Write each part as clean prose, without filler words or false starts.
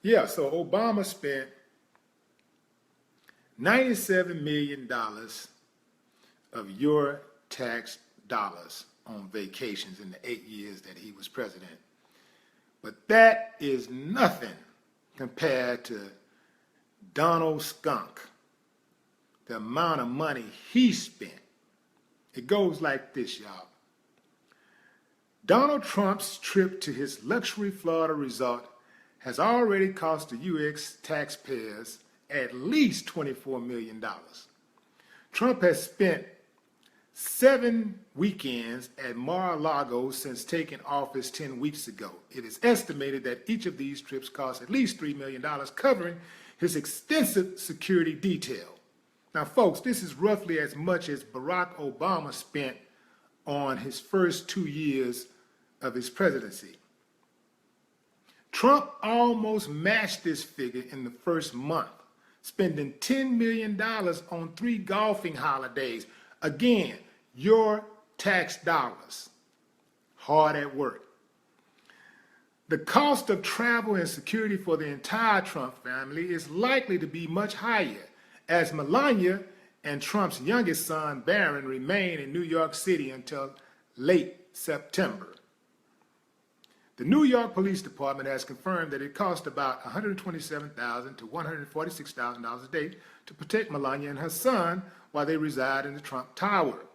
Yeah, so Obama spent $97 million of your tax dollars on vacations in the 8 years that he was president. But that is nothing compared to Donald Skunk, the amount of money he spent. It goes like this, y'all. Donald Trump's trip to his luxury Florida resort has already cost the U.S. taxpayers at least $24 million. Trump has spent 7 weekends at Mar-a-Lago since taking office 10 weeks ago. It is estimated that each of these trips cost at least $3 million, covering his extensive security detail. Now, folks, this is roughly as much as Barack Obama spent on his first 2 years of his presidency. Trump almost matched this figure in the first month, spending $10 million on 3 golfing holidays. Again, your tax dollars. Hard at work. The cost of travel and security for the entire Trump family is likely to be much higher, as Melania and Trump's youngest son, Barron, remain in New York City until late September. The New York Police Department has confirmed that it cost about $127,000 to $146,000 a day to protect Melania and her son while they reside in the Trump Tower.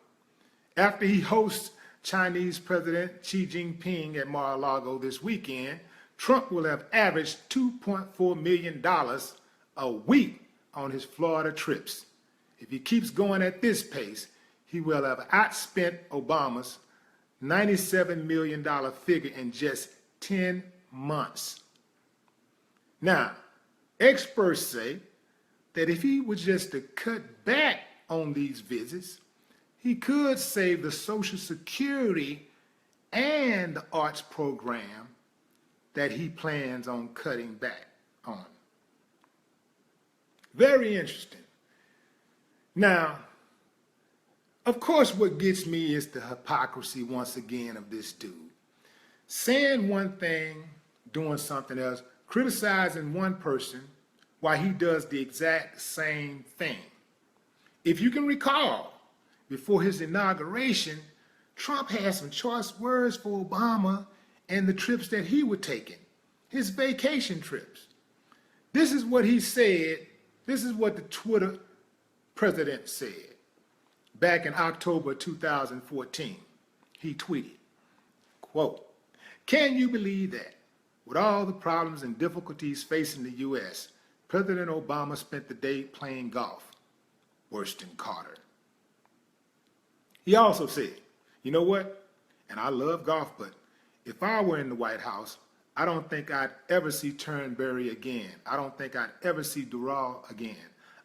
After he hosts Chinese President Xi Jinping at Mar-a-Lago this weekend, Trump will have averaged $2.4 million a week on his Florida trips. If he keeps going at this pace, he will have outspent Obama's $97 million figure in just 10 months. Now, experts say that if he was just to cut back on these visits, he could save the Social Security and the arts program that he plans on cutting back on. Very interesting. Now, of course, what gets me is the hypocrisy once again of this dude. Saying one thing, doing something else, criticizing one person while he does the exact same thing. If you can recall, before his inauguration, Trump had some choice words for Obama and the trips that he was taking, his vacation trips. This is what he said. This is what the Twitter president said back in October 2014. He tweeted, quote, "Can you believe that? With all the problems and difficulties facing the U.S., President Obama spent the day playing golf. Worse than Carter." He also said, you know what? And I love golf, but if I were in the White House, I don't think I'd ever see Turnberry again. I don't think I'd ever see Doral again.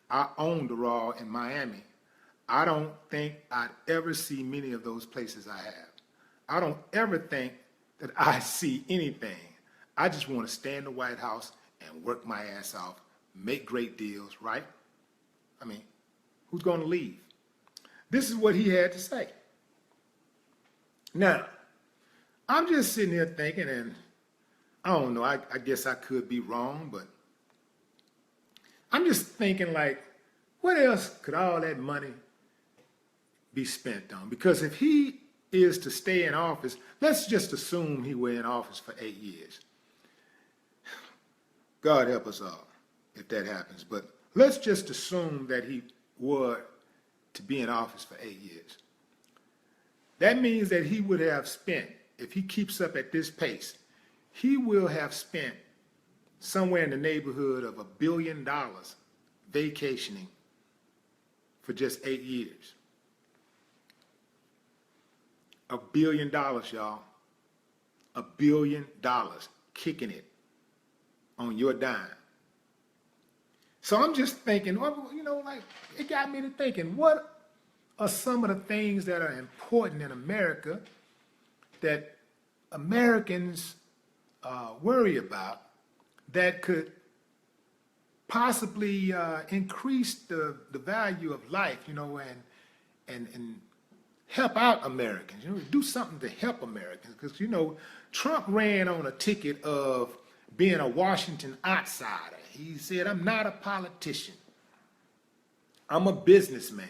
I own Doral in Miami. I don't think I'd ever see many of those places I have. I don't ever think that I see anything. I just want to stay in the White House and work my ass off, make great deals, right? I mean, who's going to leave? This is what he had to say. Now, I'm just sitting here thinking, and I don't know, I guess I could be wrong, but I'm just thinking like, what else could all that money be spent on? Because if he is to stay in office, let's just assume he were in office for 8 years. God help us all if that happens, but let's just assume that he were to be in office for 8 years. That means that he would have spent, if he keeps up at this pace, he will have spent somewhere in the neighborhood of $1 billion vacationing for just 8 years. $1 billion, y'all. $1 billion, kicking it on your dime. So I'm just thinking, well, you know, like, it got me to thinking, what are some of the things that are important in America that Americans worry about that could possibly increase the value of life, you know, and help out Americans, you know, do something to help Americans. Because, you know, Trump ran on a ticket of being a Washington outsider. He said, I'm not a politician. I'm a businessman,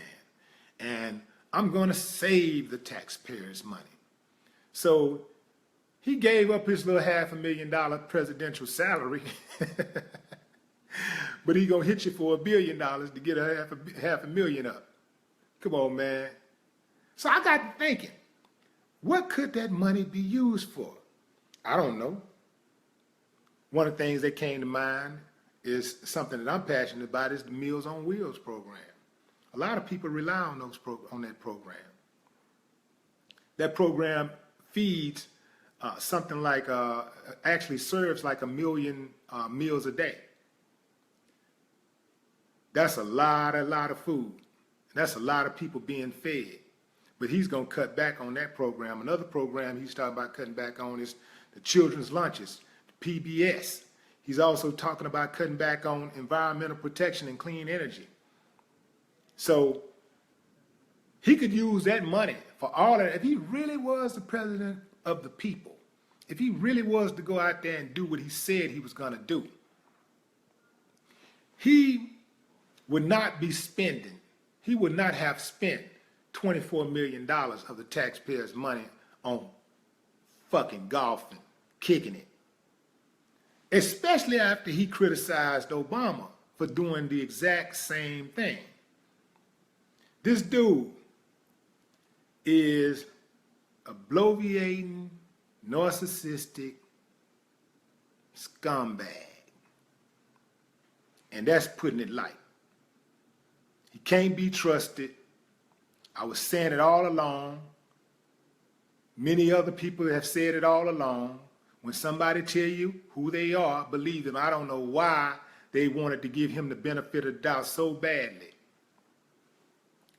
and I'm going to save the taxpayers' money. So he gave up his little $500,000 presidential salary, but he going to hit you for $1 billion to get half a million up. Come on, man. So I got to thinking, what could that money be used for? I don't know. One of the things that came to mind is something that I'm passionate about is the Meals on Wheels program. A lot of people rely on that program. That program feeds something like, actually serves like 1 million meals a day. That's a lot of food. That's a lot of people being fed. But he's going to cut back on that program. Another program he's talking about cutting back on is the children's lunches, the PBS. He's also talking about cutting back on environmental protection and clean energy. So he could use that money for all that. If he really was the president of the people, if he really was to go out there and do what he said he was going to do, he would not be spending, he would not have spent $24 million of the taxpayers' money on fucking golfing, kicking it. Especially after he criticized Obama for doing the exact same thing. This dude is a bloviating, narcissistic scumbag. And that's putting it light. He can't be trusted. I was saying it all along. Many other people have said it all along. When somebody tell you who they are, believe them. I don't know why they wanted to give him the benefit of the doubt so badly.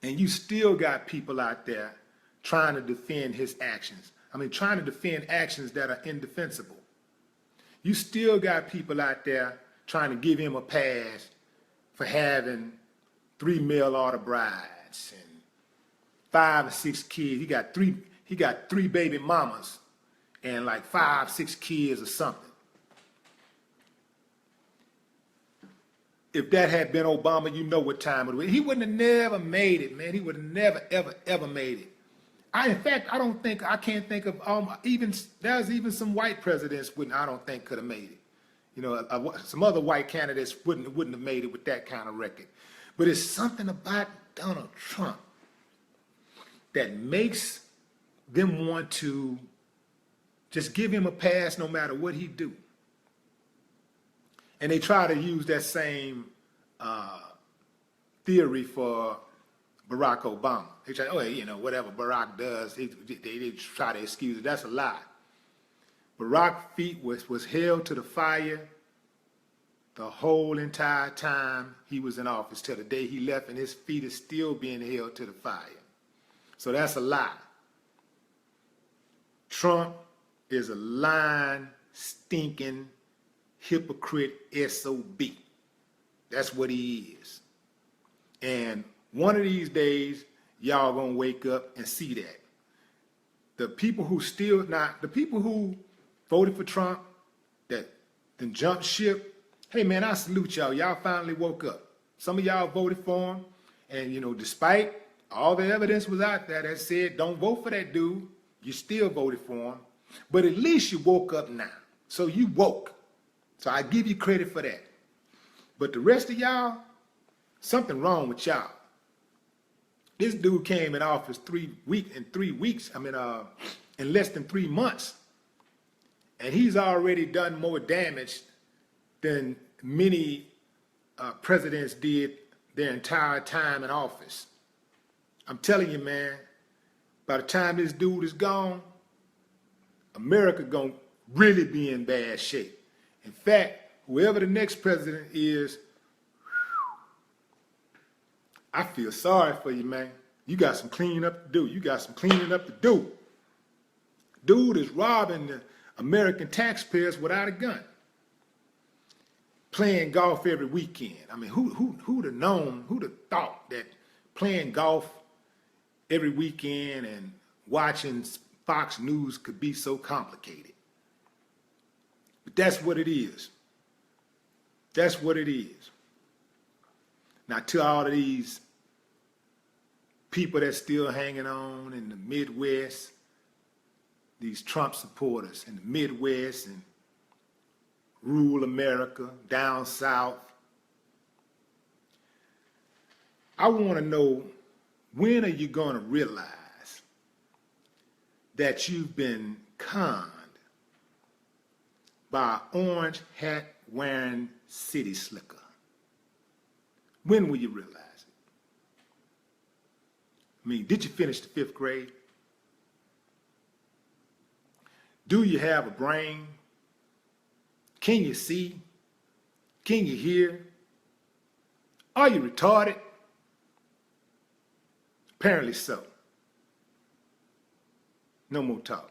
And you still got people out there trying to defend his actions. I mean, trying to defend actions that are indefensible. You still got people out there trying to give him a pass for having 3 mail order brides and 5 or 6 kids. He got three baby mamas and like 5, 6 kids or something. If that had been Obama, you know what time it was. He wouldn't have never made it, man. He would have never, ever, ever made it. I can't think of there's even some white presidents I don't think could have made it. You know, some other white candidates wouldn't have made it with that kind of record. But it's something about Donald Trump that makes them want to just give him a pass no matter what he do. And they try to use that same theory for Barack Obama. They try, whatever Barack does, they try to excuse it. That's a lie. Barack's feet was held to the fire the whole entire time he was in office till the day he left, and his feet is still being held to the fire. So that's a lie. Trump is a lying, stinking, hypocrite SOB. That's what he is. And one of these days, y'all gonna wake up and see that. The people who voted for Trump, that then jumped ship, hey man, I salute y'all. Y'all finally woke up. Some of y'all voted for him, and despite all the evidence was out there that said don't vote for that dude, you still voted for him. But at least you woke up now. So you woke. So I give you credit for that. But the rest of y'all, something wrong with y'all. This dude came in office in less than 3 months. And he's already done more damage than many presidents did their entire time in office. I'm telling you, man, by the time this dude is gone, America gonna really be in bad shape. In fact, whoever the next president is, I feel sorry for you, man. You got some cleaning up to do. Dude is robbing the American taxpayers without a gun. Playing golf every weekend. I mean, who'd have thought that playing golf every weekend and watching Fox News could be so complicated? But that's what it is. That's what it is. Now, to all of these people that's still hanging on in the Midwest, these Trump supporters in the Midwest and rural America, down south, I want to know, when are you going to realize that you've been conned by an orange hat wearing city slicker? When will you realize it? I mean, did you finish the 5th grade? Do you have a brain? Can you see? Can you hear? Are you retarded? Apparently so. No more talk.